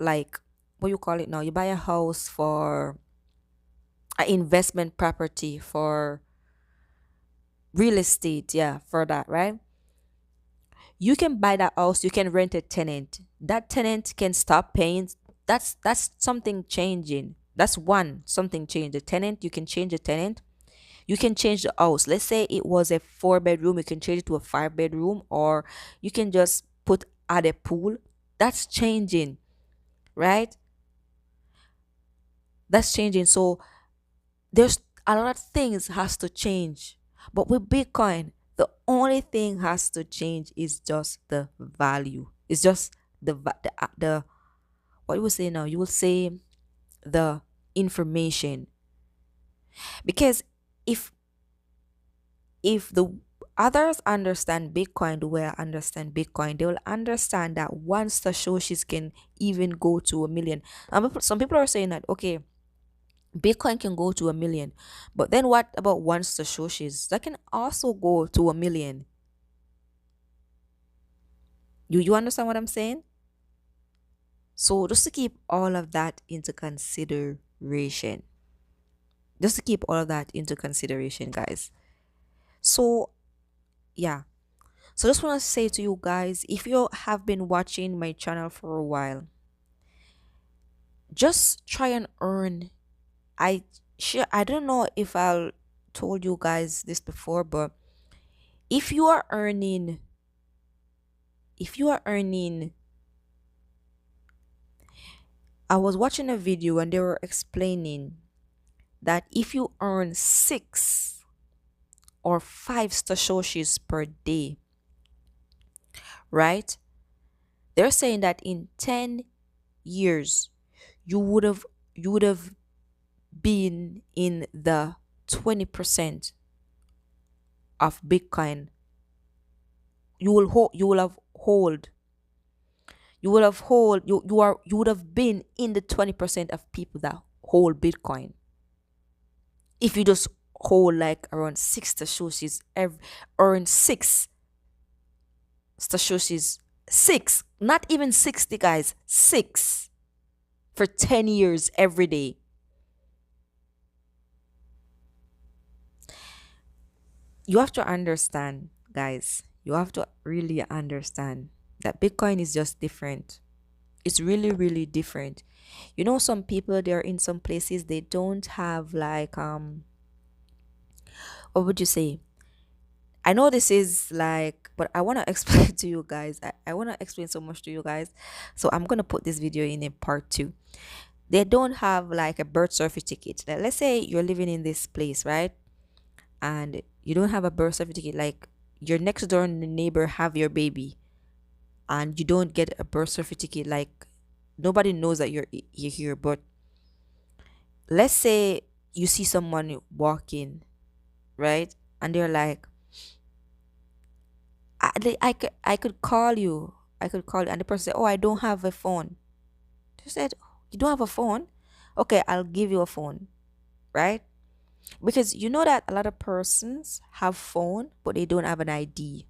like, what you call it now? You buy a house for an investment property for real estate, yeah, for that, right? You can buy that house, you can rent a tenant. That tenant can stop paying. That's something changing. That's one something change. The tenant, you can change the tenant. You can change the house. Let's say it was a 4 bedroom, you can change it to a 5 bedroom, or you can just add a pool. That's changing, right? That's changing. So there's a lot of things has to change. But with Bitcoin, the only thing has to change is just the value. It's just the what you will say now. You will say the information, because if the others understand Bitcoin the way I understand Bitcoin, they will understand that once the Satoshis can even go to 1 million. Some people are saying that, okay, Bitcoin can go to 1 million, but then what about one Satoshis that can also go to 1 million? You understand what I'm saying? So just to keep all of that into consideration, guys. So yeah, so just want to say to you guys, if you have been watching my channel for a while, just try and earn. I don't know if I told you guys this before, but if you are earning if you are earning I was watching a video and they were explaining that if you earn 6 or 5 satoshis per day, right? They're saying that in 10 years you would have been in the 20% of Bitcoin. You would have been in the 20% of people that hold Bitcoin. If you just hold like around 6 satoshis, earn 6 satoshis, 6, not even 60, guys, 6 for 10 years every day. You have to understand, guys, you have to really understand that Bitcoin is just different. It's really, really different. You know, some people, they're in some places, they don't have like what would you say? I know this is like, but I want to explain to you guys. I want to explain so much to you guys. So I'm going to put this video in a part 2. They don't have like a birth certificate. Like, let's say you're living in this place, right? And you don't have a birth certificate. Like your next door neighbor have your baby and you don't get a birth certificate. Like nobody knows that you're here. But let's say you see someone walking, right? And they're like, I could call you. I could call you. And the person said, oh, I don't have a phone. They said, you don't have a phone? Okay, I'll give you a phone, right? Because you know that a lot of persons have phone, but they don't have an ID.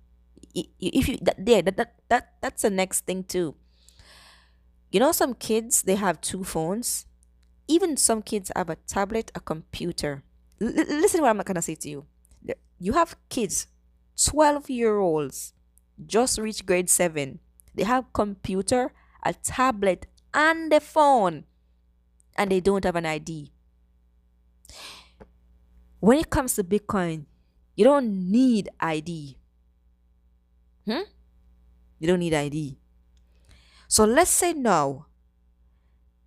If you that there that's the next thing too. You know, some kids they have 2 phones. Even some kids have a tablet, a computer. Listen to what I'm gonna say to you. You have kids, 12-year-olds, just reached grade 7. They have computer, a tablet, and a phone, and they don't have an ID. When it comes to Bitcoin, you don't need ID. You don't need ID. So let's say now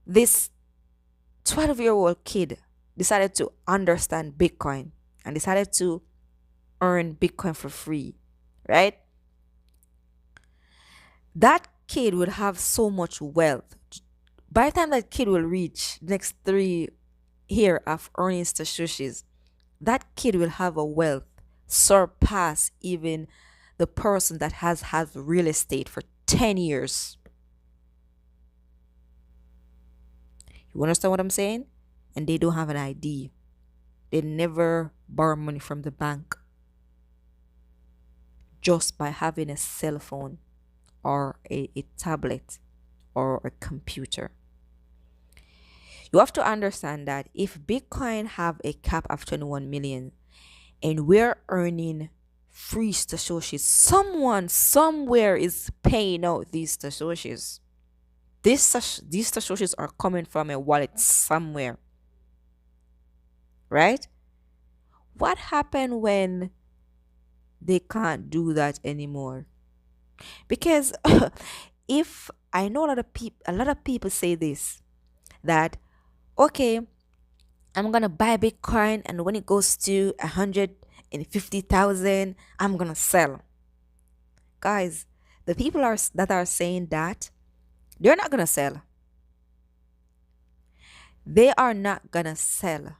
this 12-year-old kid decided to understand Bitcoin and decided to earn Bitcoin for free, right? That kid would have so much wealth. By the time that kid will reach the next 3 years of earning satoshis, that kid will have a wealth surpass even the person that has had real estate for 10 years. You understand what I'm saying? And they don't have an ID. They never borrow money from the bank. Just by having a cell phone or a tablet or a computer. You have to understand that if Bitcoin have a cap of 21 million and we're earning free Satoshis, someone somewhere is paying out these Satoshis. These Satoshis are coming from a wallet somewhere, right? What happened when they can't do that anymore? Because if I know a lot of people say this, that okay, I'm gonna buy Bitcoin, and when it goes to 150,000, I'm gonna sell. Guys, the people that are saying that, they're not gonna sell. They are not gonna sell.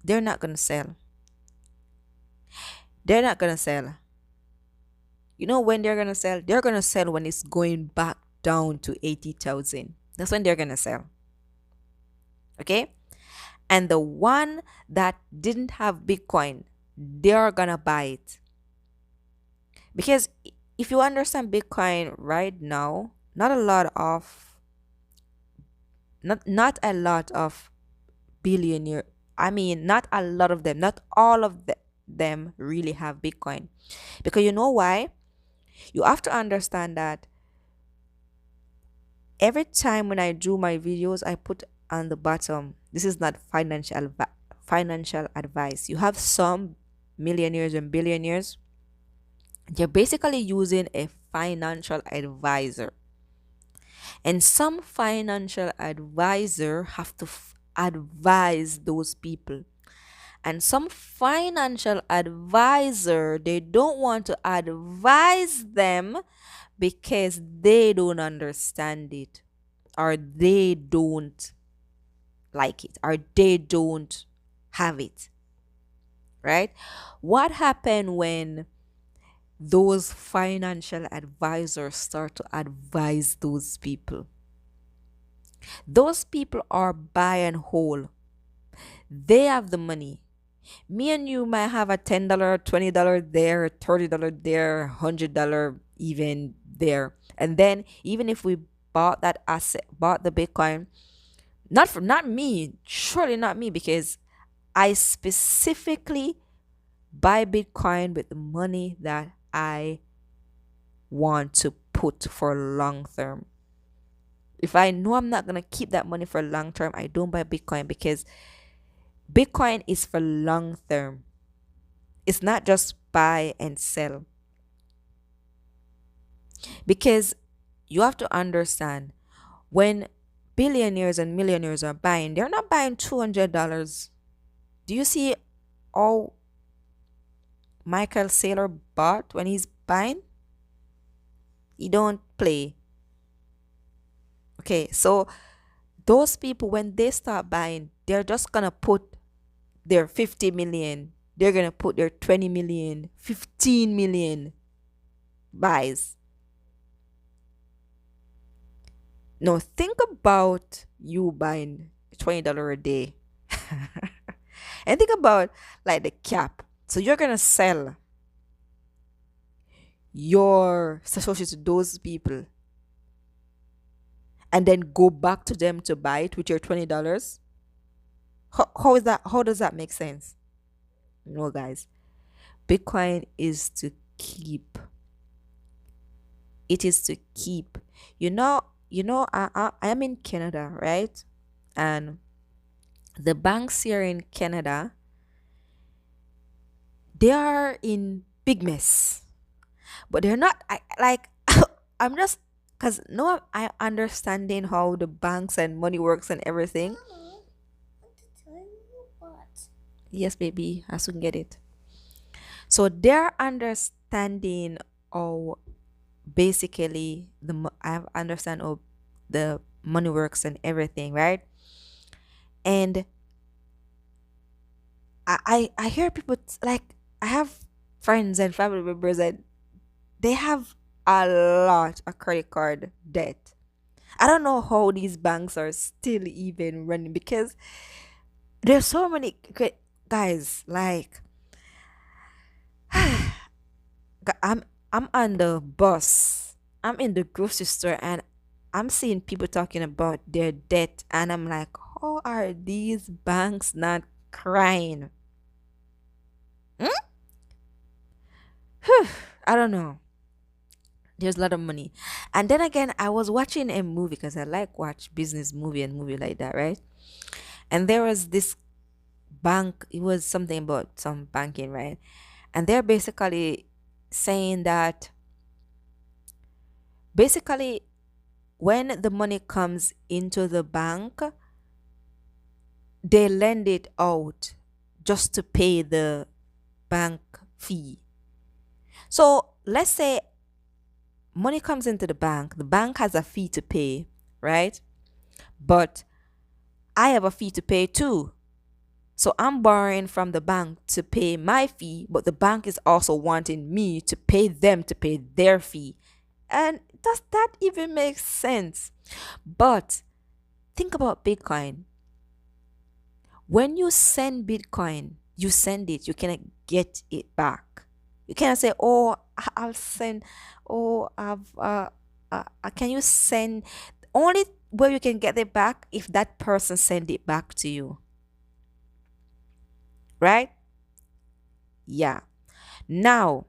They're not gonna sell. They're not gonna sell. You know when they're gonna sell? They're gonna sell when it's going back down to 80,000. That's when they're gonna sell. Okay? And the one that didn't have Bitcoin, they're gonna buy it. Because if you understand Bitcoin right now, not a lot of billionaire, I mean, not a lot of them, not all of them really have Bitcoin. Because you know why? You have to understand that every time when I do my videos, I put on the bottom, this is not financial advice. You have some millionaires and billionaires, they're basically using a financial advisor. And some financial advisor have to advise those people. And some financial advisor, they don't want to advise them because they don't understand it, or they don't like it, or they don't have it. Right? What happened when those financial advisors start to advise those people? Those people are buy and hold. They have the money. Me and you might have a $10, $20 there, $30 there, $100 even there. And then even if we bought that asset, bought the Bitcoin, not me, surely not me, because I specifically buy Bitcoin with the money that I want to put for long term. If I know I'm not gonna keep that money for long term, I don't buy Bitcoin, because Bitcoin is for long term. It's not just buy and sell. Because you have to understand, when billionaires and millionaires are buying, they're not buying $200. Do you see all Michael Saylor bought when he's buying? He don't play. Okay, so those people, when they start buying, they're just gonna put their 50 million, they're gonna put their 20 million, 15 million buys. Now think about you buying $20 a day. And think about like the cap. So you're gonna sell your Satoshi to those people and then go back to them to buy it with your $20. How is that? How does that make sense? No, guys. Bitcoin is to keep. It is to keep. I am in Canada, right? And the banks here in Canada, they are in big mess. But they're not like I'm just, because no, I understanding how the banks and money works and everything. Mama, I want to tell you what. Yes, baby, I soon get it. So they're understanding how basically I understand how the money works and everything, right? And I hear people like, I have friends and family members and they have a lot of credit card debt. I don't know how these banks are still even running, because there's so many guys. Like, I'm on the bus. I'm in the grocery store and I'm seeing people talking about their debt, and I'm like, how are these banks not crying? Hmm? I don't know. There's a lot of money. And then again, I was watching a movie because I like watch business movie and movie like that, right? And there was this bank, it was something about some banking, right? And they're basically saying that basically when the money comes into the bank, they lend it out just to pay the bank fee. So let's say money comes into the bank has a fee to pay, right? But I have a fee to pay too. So I'm borrowing from the bank to pay my fee, but the bank is also wanting me to pay them to pay their fee. And does that even make sense? But think about Bitcoin. When you send Bitcoin, you send it, you cannot get it back. You cannot say, "Oh, I'll send, oh, can you send?" Only where you can get it back if that person send it back to you, right? Yeah. Now,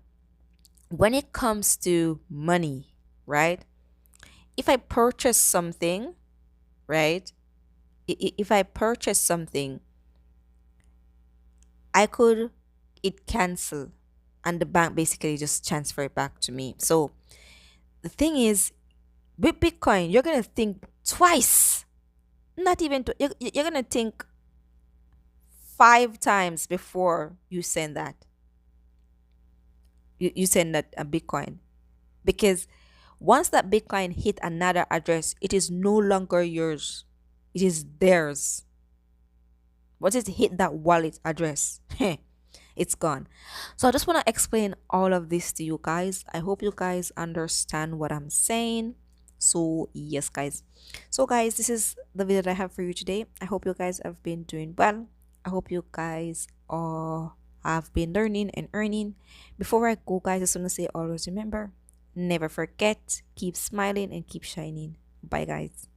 when it comes to money, right? If I purchase something, right? If I purchase something, I could it cancel and the bank basically just transfer it back to me. So the thing is, with Bitcoin, you're gonna think twice. Not even you're gonna think 5 times before you send that. You send that a Bitcoin because once that Bitcoin hit another address, it is no longer yours. It is theirs. Once it hit that wallet address, it's gone. So I just want to explain all of this to you guys. I hope you guys understand what I'm saying. So yes, guys. So guys, this is the video that I have for you today. I hope you guys have been doing well. I hope you guys are have been learning and earning. Before I go, guys, I just want to say always remember, never forget, keep smiling and keep shining. Bye, guys.